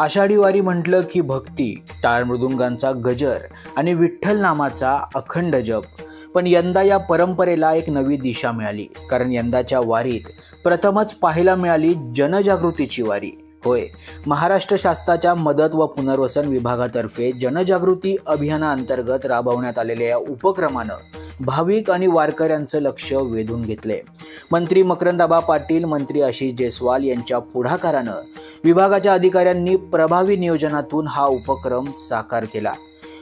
आषाढी वारी म्हटलं की भक्ती, टाळ मृदुंगांचा गजर आणि विठ्ठल नामाचा अखंड जप. पण यंदा या परंपरेला एक नवी दिशा मिळाली, कारण यंदाच्या वारीत प्रथमच पाहायला मिळाली जनजागृतीची वारी. होय, महाराष्ट्र शासनाच्या मदत व पुनर्वसन विभागातर्फे जनजागृती अभियानाअंतर्गत राबवण्यात आलेल्या या उपक्रमानं भाविक आणि वारकऱ्यांचं लक्ष वेधून घेतले. मंत्री मकरंदाबा पाटील, मंत्री आशिष जयस्वाल यांच्या पुढाकारानं विभागाच्या अधिकाऱ्यांनी प्रभावी नियोजनातून हा उपक्रम साकार केला.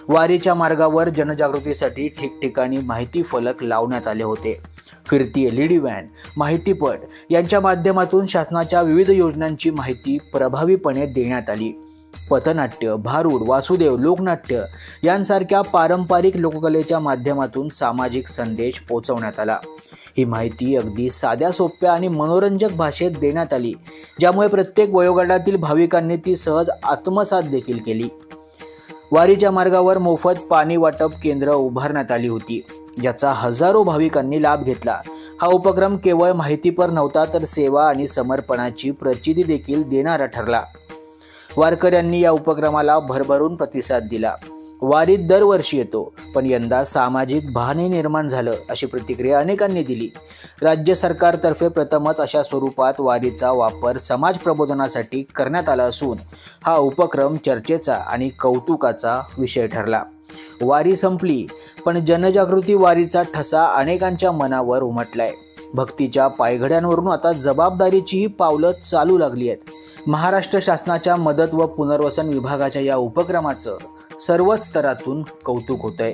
वारीच्या मार्गावर जनजागृतीसाठी ठिकठिकाणी माहिती फलक लावण्यात आले होते. फिरती LED व्हॅन, माहितीपट यांच्या माध्यमातून शासनाच्या विविध योजनांची माहिती प्रभावीपणे देण्यात आली. पथनाट्य, भारूड, वासुदेव, लोकनाट्य यांसारख्या पारंपरिक लोककलेच्या माध्यमातून सामाजिक संदेश पोहोचवण्यात आला. ही माहिती अगदी साध्या, सोप्या आणि मनोरंजक भाषेत देण्यात आली, ज्यामुळे प्रत्येक वयोगटातील भाविकांनी ती सहज आत्मसात देखील केली. वारीच्या मार्गावर मोफत पाणी वाटप केंद्र उभारण्यात आली होती, ज्याचा हजारो भाविकांनी लाभ घेतला. हा उपक्रम केवळ माहितीपर नव्हता, तर सेवा आणि समर्पणाची प्रचिती देखील देणारा ठरला. वारकऱ्यांनी या उपक्रमाला भरभरून प्रतिसाद दिला. वारीत दरवर्षी येतो, पण यंदा सामाजिक भान निर्माण झालं, अशी प्रतिक्रिया अनेकांनी दिली. राज्य सरकारतर्फे प्रथमच अशा स्वरूपात वारीचा वापर समाज प्रबोधनासाठी करण्यात आला असून हा उपक्रम चर्चेचा आणि कौतुकाचा विषय ठरला. वारी संपली, पण जनजागृती वारीचा ठसा अनेकांच्या मनावर उमटलाय. भक्तीच्या पायघड्यांवरून आता जबाबदारीचीही पावलं चालू लागली आहेत. महाराष्ट्र शासनाच्या मदत व पुनर्वसन विभागाच्या या उपक्रमाचं सर्वच स्तरातून कौतुक होतंय.